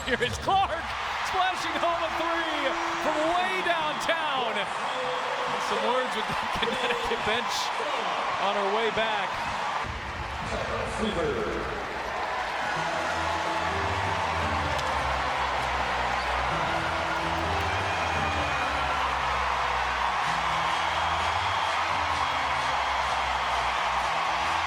Here is Clark, splashing home a three from way downtown. Some words with the Connecticut bench on her way back.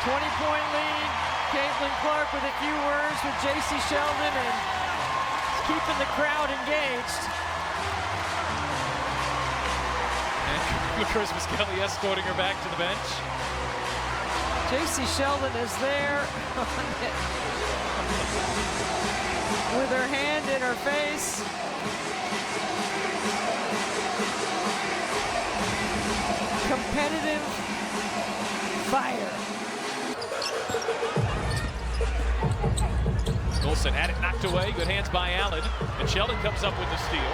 20-point lead. Caitlin Clark with a few words with J.C. Sheldon and keeping the crowd engaged. And Christmas Kelly escorting her back to the bench. J.C. Sheldon is there with her hand in her face. Competitive fire. Golson had it knocked away. Good hands by Allen. And Sheldon comes up with the steal.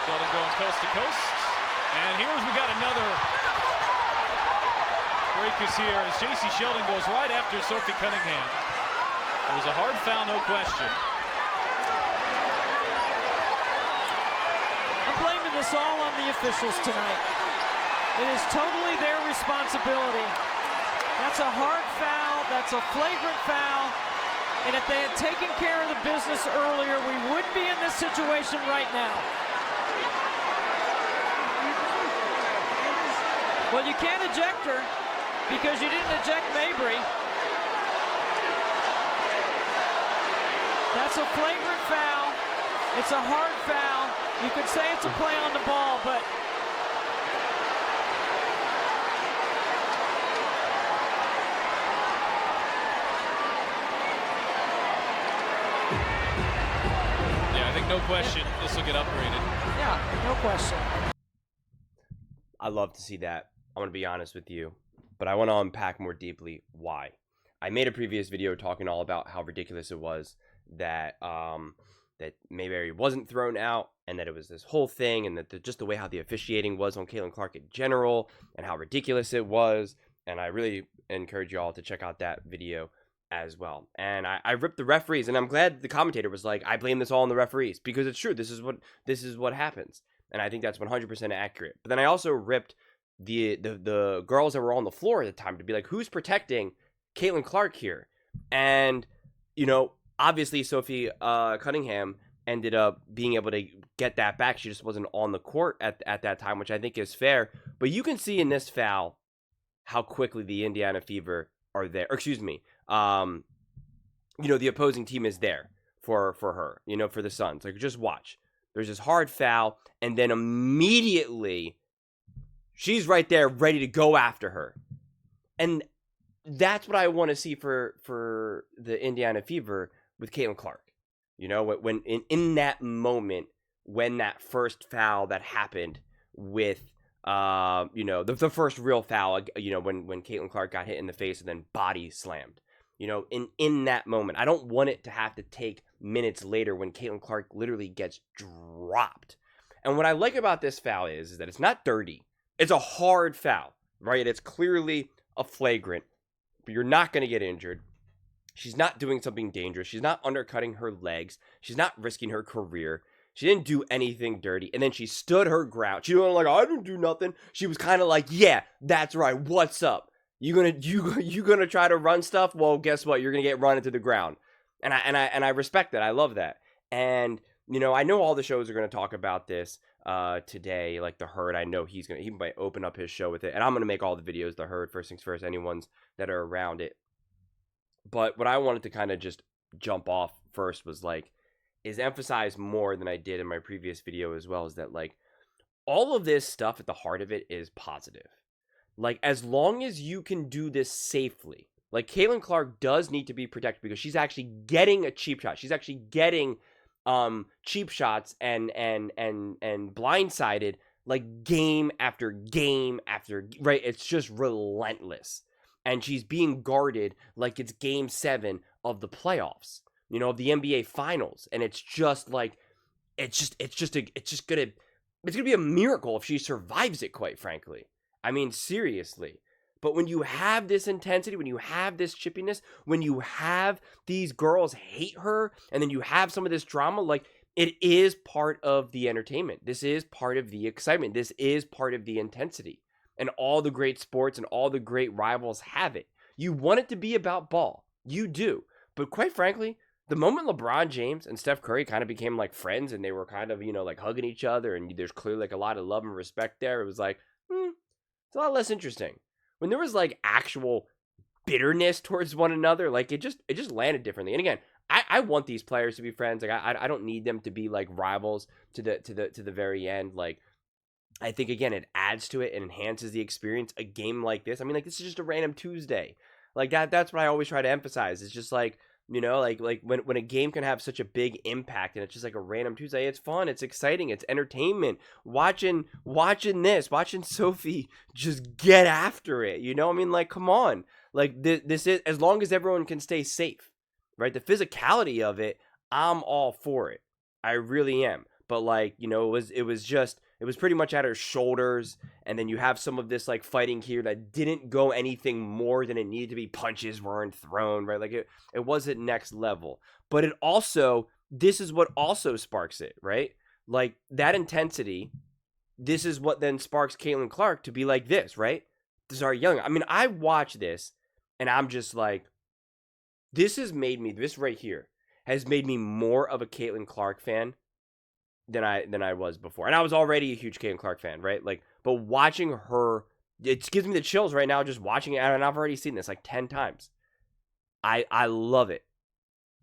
Sheldon going coast to coast. And here's we got another break is here as J.C. Sheldon goes right after Sophie Cunningham. It was a hard foul, no question. I'm blaming this all on the officials tonight. It is totally their responsibility. That's a hard foul. That's a flagrant foul. And if they had taken care of the business earlier, we wouldn't be in this situation right now. Well, you can't eject her because you didn't eject Mabry. That's a flagrant foul. It's a hard foul. You could say it's a play on the ball, but no question, this will get upgraded. Yeah, no question. I love to see that. I'm going to be honest with you, but I want to unpack more deeply why. I made a previous video talking all about how ridiculous it was that that Mayberry wasn't thrown out and that it was this whole thing and that just the way how the officiating was on Caitlin Clark in general and how ridiculous it was. And I really encourage you all to check out that video as well. And I ripped the referees, and I'm glad the commentator was like, I blame this all on the referees, because it's true. This is what happens, and I think that's 100% accurate. But then I also ripped the girls that were on the floor at the time to be like, who's protecting Caitlin Clark here? And you know, obviously Sophie Cunningham ended up being able to get that back. She just wasn't on the court at that time, which I think is fair. But you can see in this foul how quickly the Indiana Fever are there. Or excuse me. You know, the opposing team is there for her, you know, for the Suns. Like, just watch. There's this hard foul, and then immediately she's right there ready to go after her. And that's what I want to see for the Indiana Fever with Caitlin Clark. You know, when in that moment, when that first foul that happened with you know, the first real foul, you know, when Caitlin Clark got hit in the face and then body slammed. You know, in that moment, I don't want it to have to take minutes later when Caitlin Clark literally gets dropped. And what I like about this foul is that it's not dirty. It's a hard foul, right? It's clearly a flagrant, but you're not going to get injured. She's not doing something dangerous. She's not undercutting her legs. She's not risking her career. She didn't do anything dirty. And then she stood her ground. She wasn't like, I didn't do nothing. She was kind of like, yeah, that's right. What's up? You gonna try to run stuff? Well, guess what? You're gonna get run into the ground. And I respect that. I love that. And you know, I know all the shows are gonna talk about this today, like The Herd. I know he might open up his show with it, and I'm gonna make all the videos The Herd, first things first, anyone's that are around it. But what I wanted to kind of just jump off first was like, is emphasize more than I did in my previous video as well, is that like all of this stuff at the heart of it is positive. Like, as long as you can do this safely, like Caitlin Clark does need to be protected because she's actually getting a cheap shot. She's actually getting cheap shots and blindsided like game after game after, right? It's just relentless. And she's being guarded like it's game 7 of the playoffs, you know, of the NBA finals. And it's just like, it's gonna be a miracle if she survives it, quite frankly. I mean, seriously. But when you have this intensity, when you have this chippiness, when you have these girls hate her, and then you have some of this drama, like, it is part of the entertainment. This is part of the excitement. This is part of the intensity. And all the great sports and all the great rivals have it. You want it to be about ball. You do. But quite frankly, the moment LeBron James and Steph Curry kind of became like friends and they were kind of, like hugging each other and there's clearly like a lot of love and respect there, it was like, it's a lot less interesting. When there was like actual bitterness towards one another, like it just landed differently. And again, I want these players to be friends. Like I don't need them to be like rivals to the very end. Like I think again, it adds to it and enhances the experience. A game like this, I mean, like this is just a random Tuesday. Like that's what I always try to emphasize. It's just like, like when a game can have such a big impact and it's just like a random Tuesday, it's fun, it's exciting, it's entertainment. Watching Sophie just get after it, I mean, like, come on. Like this is, as long as everyone can stay safe, right? The physicality of it, I'm all for it. I really am. But like, it was pretty much at her shoulders, and then you have some of this like fighting here that didn't go anything more than it needed to be. Punches weren't thrown, right? Like it wasn't next level. But it also, this is what also sparks it, right? Like that intensity, this is what then sparks Caitlin Clark to be like this, right? This is our young. I mean, I watch this and I'm just like, this right here has made me more of a Caitlin Clark fan than I was before. And I was already a huge Caitlin Clark fan, right? Like, but watching her, it gives me the chills right now just watching it, and I've already seen this like 10 times. I love it.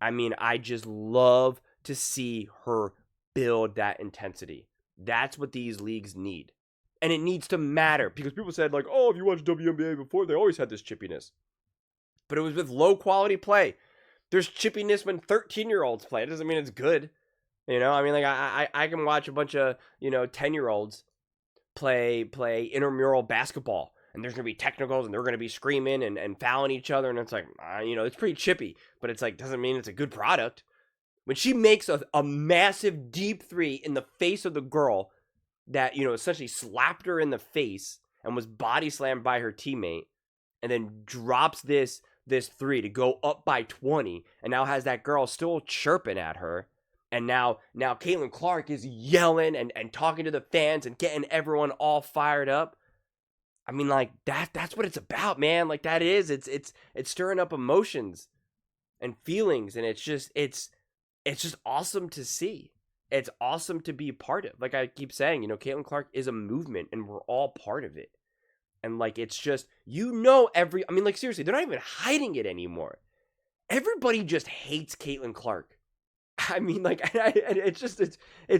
I mean, I just love to see her build that intensity. That's what these leagues need. And it needs to matter, because people said like, oh, if you watched WNBA before, they always had this chippiness. But it was with low quality play. There's chippiness when 13-year-olds play. It doesn't mean it's good. I mean, like I can watch a bunch of 10-year-olds play intramural basketball, and there's gonna be technicals, and they're gonna be screaming and fouling each other, and it's like it's pretty chippy, but it's like doesn't mean it's a good product. When she makes a massive deep three in the face of the girl that essentially slapped her in the face and was body slammed by her teammate, and then drops this three to go up by 20, and now has that girl still chirping at her. And now Caitlin Clark is yelling and talking to the fans and getting everyone all fired up. I mean, like that's what it's about, man. Like that is, it's stirring up emotions and feelings, and it's just awesome to see. It's awesome to be a part of. Like I keep saying, Caitlin Clark is a movement, and we're all part of it. And like it's just I mean, like seriously, they're not even hiding it anymore. Everybody just hates Caitlin Clark. I mean, like, it's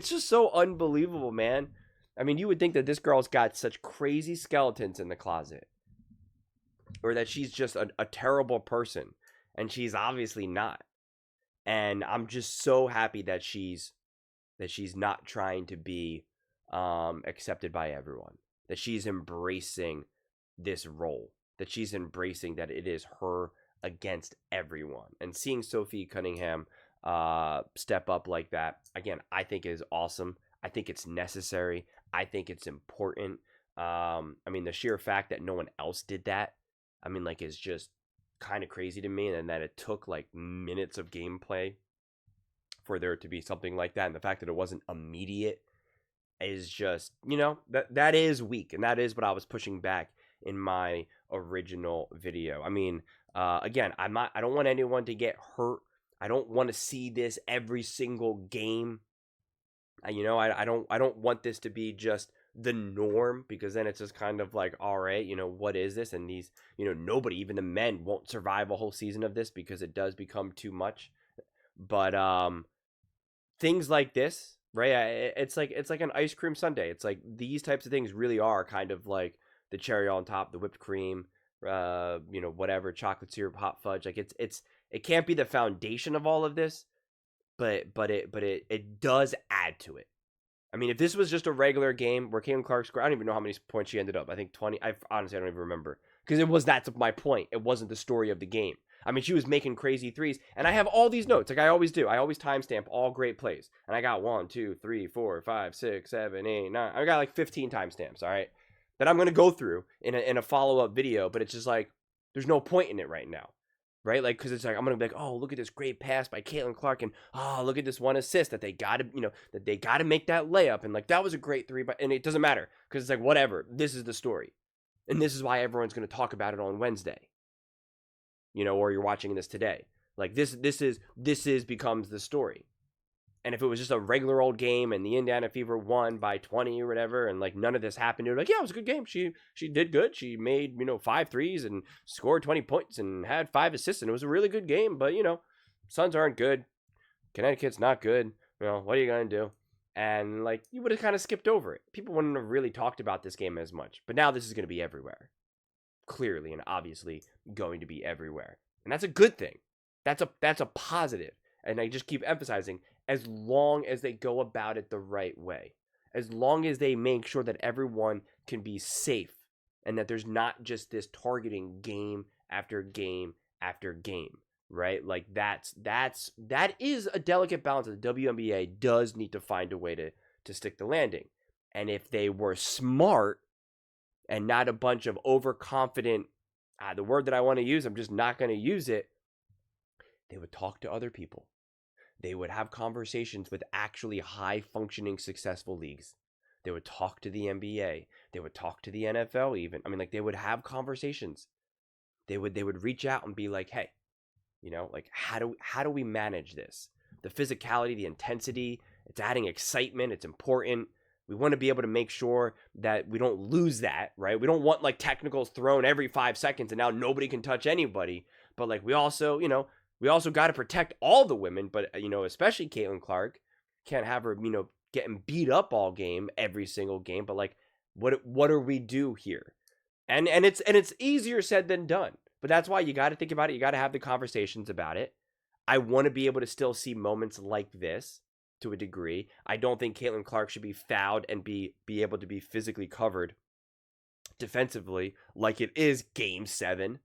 just so unbelievable, man. I mean, you would think that this girl's got such crazy skeletons in the closet, or that she's just a terrible person, and she's obviously not. And I'm just so happy that she's not trying to be accepted by everyone, that she's embracing this role, that she's embracing that it is her against everyone. And seeing Sophie Cunningham step up like that, again, I think is awesome. I think it's necessary. I think it's important. I mean, the sheer fact that no one else did that, I mean, like, is just kind of crazy to me. And that it took like minutes of gameplay for there to be something like that, and the fact that it wasn't immediate is just, that is weak. And that is what I was pushing back in my original video. I mean, again, I don't want anyone to get hurt. I don't want to see this every single game. I don't want this to be just the norm, because then it's just kind of like, all right, what is this? And these, nobody, even the men, won't survive a whole season of this because it does become too much. But things like this, right? It's like an ice cream sundae. It's like these types of things really are kind of like the cherry on top, the whipped cream, whatever, chocolate syrup, hot fudge. Like it can't be the foundation of all of this, but it does add to it. I mean, if this was just a regular game where Caitlin Clark scored, I don't even know how many points she ended up. I think 20. Honestly, I don't even remember, because that's my point. It wasn't the story of the game. I mean, she was making crazy threes, and I have all these notes, like I always do. I always timestamp all great plays, and I got 1, 2, 3, 4, 5, 6, 7, 8, 9. I got like 15 timestamps. All right, that I'm going to go through in a follow-up video, but it's just like, there's no point in it right now, right? Like, because it's like, I'm going to be like, oh, look at this great pass by Caitlin Clark, and oh, look at this one assist that they got to, that they got to make that layup, and like, that was a great three, and it doesn't matter, because it's like, whatever, this is the story, and this is why everyone's going to talk about it on Wednesday, or you're watching this today. Like, this becomes the story. And if it was just a regular old game and the Indiana Fever won by 20 or whatever, and like none of this happened, you're like, yeah, it was a good game. She did good. She made 5 threes and scored 20 points and had 5 assists, and it was a really good game. But Suns aren't good. Connecticut's not good. What are you gonna do? And like, you would have kind of skipped over it. People wouldn't have really talked about this game as much. But now this is gonna be everywhere, clearly and obviously going to be everywhere, and that's a good thing. That's a positive. And I just keep emphasizing, as long as they go about it the right way, as long as they make sure that everyone can be safe and that there's not just this targeting game after game after game, right? Like that is a delicate balance that the WNBA does need to find a way to stick the landing. And if they were smart and not a bunch of overconfident, the word that I want to use, I'm just not going to use it, they would talk to other people. They would have conversations with actually high-functioning, successful leagues. They would talk to the NBA. They would talk to the NFL even. I mean, like, they would have conversations. They would reach out and be like, hey, like, how do we manage this? The physicality, the intensity, it's adding excitement. It's important. We want to be able to make sure that we don't lose that, right? We don't want, like, technicals thrown every 5 seconds and now nobody can touch anybody. But, like, we also got to protect all the women, but, especially Caitlin Clark. Can't have her, getting beat up all game, every single game. But, like, what do we do here? And it's easier said than done. But that's why you got to think about it. You got to have the conversations about it. I want to be able to still see moments like this to a degree. I don't think Caitlin Clark should be fouled and be able to be physically covered defensively like it is Game 7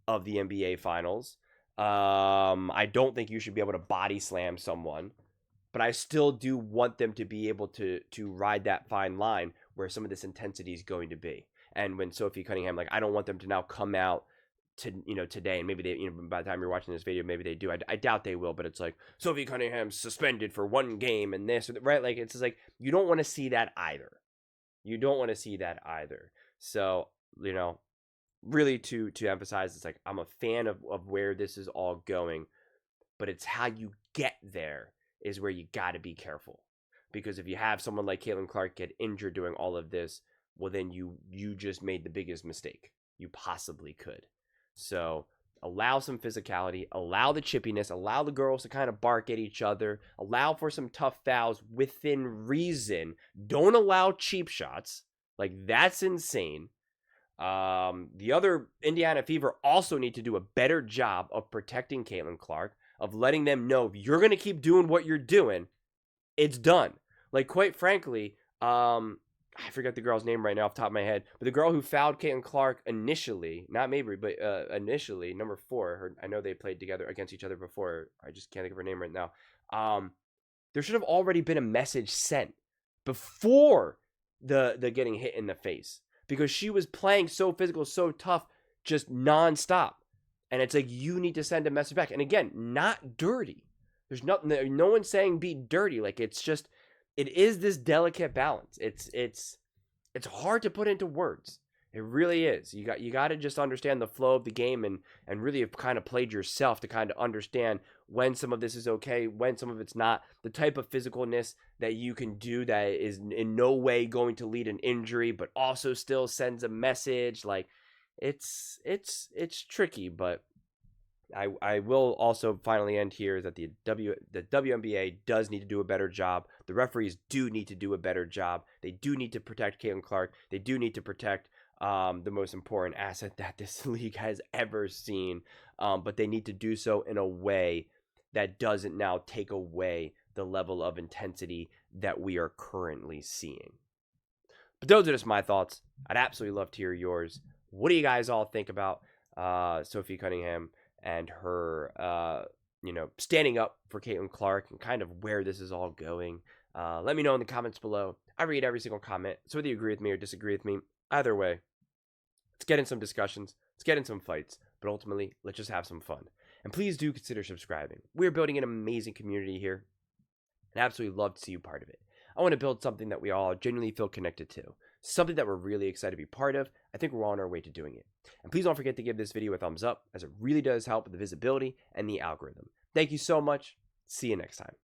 of the NBA Finals. I don't think you should be able to body slam someone, but I still do want them to be able to ride that fine line where some of this intensity is going to be. And when Sophie Cunningham, like, I don't want them to now come out to, today, and maybe they, by the time you're watching this video, maybe they do. I doubt they will, but it's like, Sophie Cunningham's suspended for 1 game and this, right? Like, it's just like, you don't want to see that either. So, really to emphasize, it's like, I'm a fan of where this is all going, but it's how you get there is where you got to be careful. Because if you have someone like Caitlin Clark get injured doing all of this, well, then you just made the biggest mistake you possibly could. So allow some physicality, allow the chippiness, allow the girls to kind of bark at each other, allow for some tough fouls within reason. Don't allow cheap shots. Like, that's insane. The other Indiana Fever also need to do a better job of protecting Caitlin Clark, of letting them know, if you're going to keep doing what you're doing, it's done. Like, quite frankly, I forget the girl's name right now off the top of my head, but the girl who fouled Caitlin Clark initially, not Mabry, but initially, number 4, I know they played together against each other before. I just can't think of her name right now. There should have already been a message sent before the getting hit in the face, because she was playing so physical, so tough, just nonstop. And it's like, you need to send a message back. And again, not dirty. There's no one saying be dirty. Like, it's just, it is this delicate balance. It's hard to put into words. It really is. You got to just understand the flow of the game and really have kind of played yourself to kind of understand when some of this is okay, when some of it's not, the type of physicalness that you can do that is in no way going to lead an injury, but also still sends a message. Like, it's tricky, but I will also finally end here is that the WNBA does need to do a better job. The referees do need to do a better job. They do need to protect Caitlin Clark. They do need to protect the most important asset that this league has ever seen. But they need to do so in a way that doesn't now take away the level of intensity that we are currently seeing. But those are just my thoughts. I'd absolutely love to hear yours. What do you guys all think about Sophie Cunningham and her, standing up for Caitlin Clark and kind of where this is all going? Let me know in the comments below. I read every single comment. So whether you agree with me or disagree with me, Either way, let's get in some discussions, let's get in some fights, but ultimately, let's just have some fun. And please do consider subscribing. We're building an amazing community here, and I absolutely love to see you part of it. I want to build something that we all genuinely feel connected to, something that we're really excited to be part of. I think we're on our way to doing it. And please don't forget to give this video a thumbs up, as it really does help with the visibility and the algorithm. Thank you so much. See you next time.